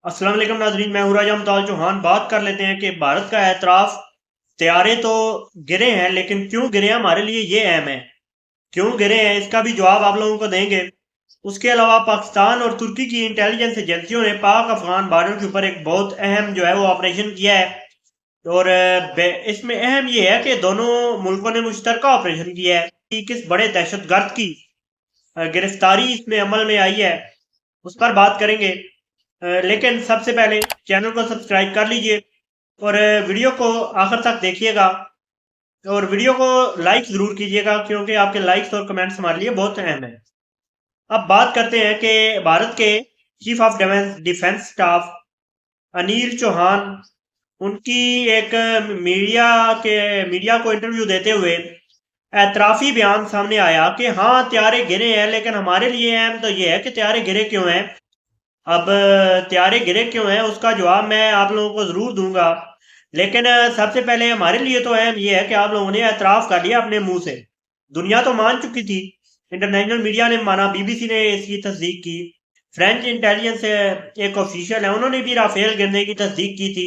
अस्सलाम वालेकुम नाजरीन, मैं हूं राजा मुताल चौहान। बात कर लेते हैं कि भारत का एतराफ़ तैयारे तो गिरे हैं, लेकिन क्यों गिरे हैं हमारे लिए ये अहम है। क्यों गिरे हैं इसका भी जवाब आप लोगों को देंगे। उसके अलावा पाकिस्तान और तुर्की की इंटेलिजेंस एजेंसियों ने पाक अफगान बॉर्डर के ऊपर एक बहुत अहम जो है वो ऑपरेशन किया है। और इसमें अहम ये है कि दोनों मुल्कों ने मुश्तरका ऑपरेशन किया है कि किस बड़े दहशतगर्द की गिरफ्तारी इसमें अमल में आई है, उस पर बात करेंगे। लेकिन सबसे पहले चैनल को सब्सक्राइब कर लीजिए और वीडियो को आखिर तक देखिएगा और वीडियो को लाइक ज़रूर कीजिएगा, क्योंकि आपके लाइक्स और कमेंट्स हमारे लिए बहुत अहम है। अब बात करते हैं कि भारत के chief of defence staff Anil Chauhan, उनकी एक मीडिया को इंटरव्यू देते हुए एतराफ़ी बयान सामने आया कि हाँ त्यारे गिरे हैं, लेकिन हमारे लिए अहम तो ये है कि त्यारे गिरे क्यों हैं। अब त्यारे गिरे क्यों हैं उसका जवाब मैं आप लोगों को ज़रूर दूंगा, लेकिन सबसे पहले हमारे लिए तो अहम ये है कि आप लोगों ने एतराफ़ कर लिया अपने मुंह से। दुनिया तो मान चुकी थी, इंटरनेशनल मीडिया ने माना, बीबीसी ने इसकी तस्दीक की, फ्रेंच इंटेलिजेंस एक ऑफिशियल है उन्होंने भी राफेल गिरने की तस्दीक की थी।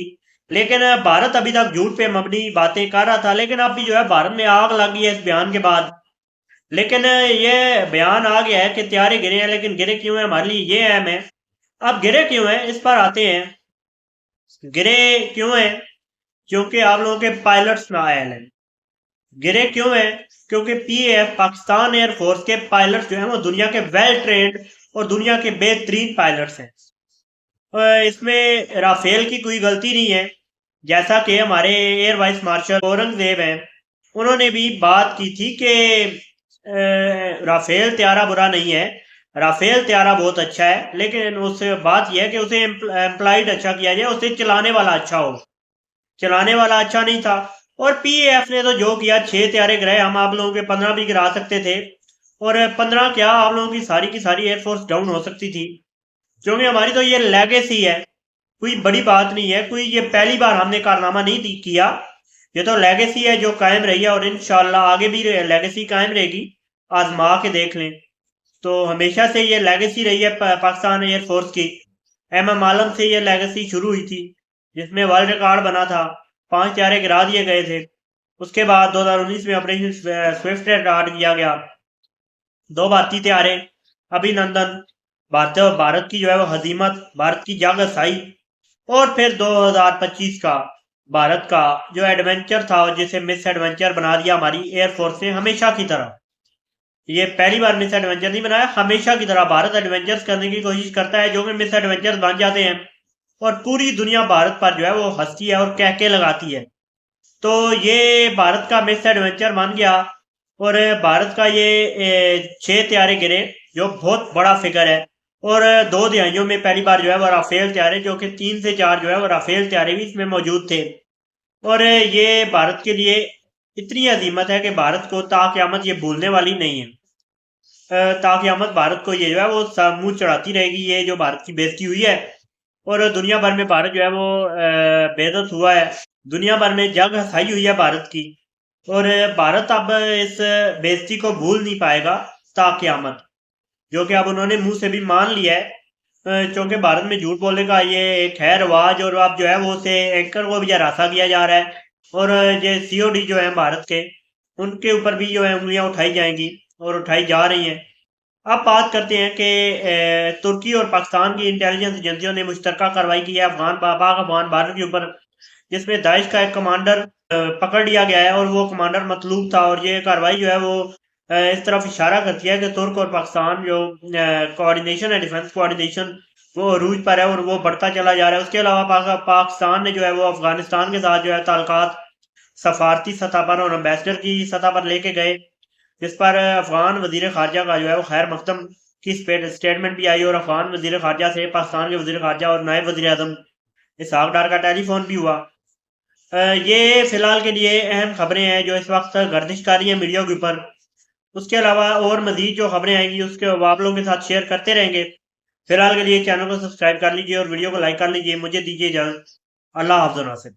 लेकिन भारत अभी तक झूठ पे मबनी बातें कर रहा था, लेकिन अब भी जो है भारत में आग लग गई है इस बयान के बाद। लेकिन ये बयान आ गया है कि त्यारे गिरे हैं, लेकिन गिरे क्यों हैं हमारे लिए ये अहम है। अब गिरे क्यों हैं इस पर आते हैं। गिरे क्यों हैं क्योंकि आप लोगों के पायलट्स नाअहल हैं। गिरे क्यों हैं क्योंकि पीएफ पाकिस्तान एयरफोर्स के पायलट्स जो हैं वो दुनिया के वेल ट्रेंड और दुनिया के बेहतरीन पायलट्स हैं। इसमें राफेल की कोई गलती नहीं है। जैसा कि हमारे एयर वाइस मार्शल औरंगजेब हैं, उन्होंने भी बात की थी कि राफेल त्यारा बुरा नहीं है, राफेल त्यारा बहुत अच्छा है, लेकिन उससे बात यह है कि उसे एम्प्लॉयड अच्छा किया जाए, उसे चलाने वाला अच्छा हो। चलाने वाला अच्छा नहीं था। और पीएफ ने तो जो किया, 6 त्यारे गिराए, हम आप लोगों के 15 भी गिरा सकते थे। और 15 क्या, आप लोगों की सारी एयरफोर्स डाउन हो सकती थी, क्योंकि हमारी तो ये लेगेसी है। कोई बड़ी बात नहीं है, कोई ये पहली बार हमने कारनामा नहीं किया। ये तो लेगेसी है जो कायम रही है और इंशाल्लाह आगे भी लेगेसी कायम रहेगी। आजमा के देख लें तो हमेशा से ये लेगेसी रही है पाकिस्तान एयरफोर्स की। एमएम आलम से ये लेगेसी शुरू हुई थी, जिसमें वर्ल्ड रिकॉर्ड बना था, 5 त्यारे गिरा दिए गए थे। उसके बाद 2019 में ऑपरेशन स्विफ्ट स्टार्ट किया गया, 2 भारतीय त्यारे, अभिनंदन। भारत की जो है वो हजीमत, भारत की जागसाई। और फिर 2025 का भारत का जो एडवेंचर था, जिसे मिस एडवेंचर बना दिया हमारी एयरफोर्स ने, हमेशा की तरह। ये पहली बार मिस एडवेंचर नहीं बनाया, हमेशा की तरह भारत एडवेंचर्स करने की कोशिश करता है, जो कि मिस एडवेंचर्स बन जाते हैं। और पूरी दुनिया भारत पर जो है वो हंसती है और कहके लगाती है। तो ये भारत का मिस एडवेंचर बन गया। और भारत का ये 6 त्यारे गिरे, जो बहुत बड़ा फिगर है। और 2 दहाइयों में पहली बार जो है वो राफेल त्यारे, जो कि 3 से 4 जो है वो राफेल त्यारे भी इसमें मौजूद थे। और ये भारत के लिए इतनी अजीमत है कि भारत को ताक़यामत ये भूलने वाली नहीं है। ताक़यामत भारत को ये जो है वो मुंह चढ़ाती रहेगी, ये जो भारत की बेइज्जती हुई है। और दुनिया भर में भारत जो है वो बेइज्जत हुआ है, दुनिया भर में जग हसाई हुई है भारत की। और भारत अब इस बेइज्जती को भूल नहीं पाएगा ताक़यामत, जो कि अब उन्होंने मुंह से भी मान लिया है। क्योंकि भारत में झूठ बोलने का ये एक है रवाज, और अब जो है वो उसे एंकर को भी हरासा किया जा रहा है। और ये सीओडी जो है भारत के, उनके ऊपर भी जो है उंगलियां उठाई जाएंगी और उठाई जा रही हैं। अब बात करते हैं कि तुर्की और पाकिस्तान की इंटेलिजेंस एजेंसियों ने मुश्तरका कार्रवाई की है पाक अफगान बॉर्डर के ऊपर, जिसमें दाइश का एक कमांडर पकड़ लिया गया है और वो कमांडर मतलूब था। और ये कार्रवाई जो है वो इस तरफ इशारा करती है कि तुर्क और पाकिस्तान जो कोऑर्डिनेशन है, डिफेंस कोऑर्डिनेशन, वो अरूज पर है और वो बढ़ता चला जा रहा है। उसके अलावा पाकिस्तान ने जो है वो अफगानिस्तान के साथ जो है ताल्लुकात सफारती सतह पर और एम्बेसडर की सतह पर लेके गए, जिस पर अफगान वजीर खारजा का जो है वो खैर मकदम की स्टेटमेंट भी आई। और अफगान वजीर खारजा से पाकिस्तान के वजीर खारजा और नायब वजीर आजम इसहाक डार का टेलीफोन भी हुआ। ये फिलहाल के लिए अहम खबरें हैं जो इस वक्त गर्दिश कर रही है मीडिया के ऊपर। उसके अलावा और मजीद जो खबरें आएंगी उसके आप लोगों के साथ शेयर करते रहेंगे। फिलहाल के लिए चैनल को सब्सक्राइब कर लीजिए और वीडियो को लाइक कर लीजिए। मुझे दीजिए इजाजत। अल्लाह हाफ़िज़।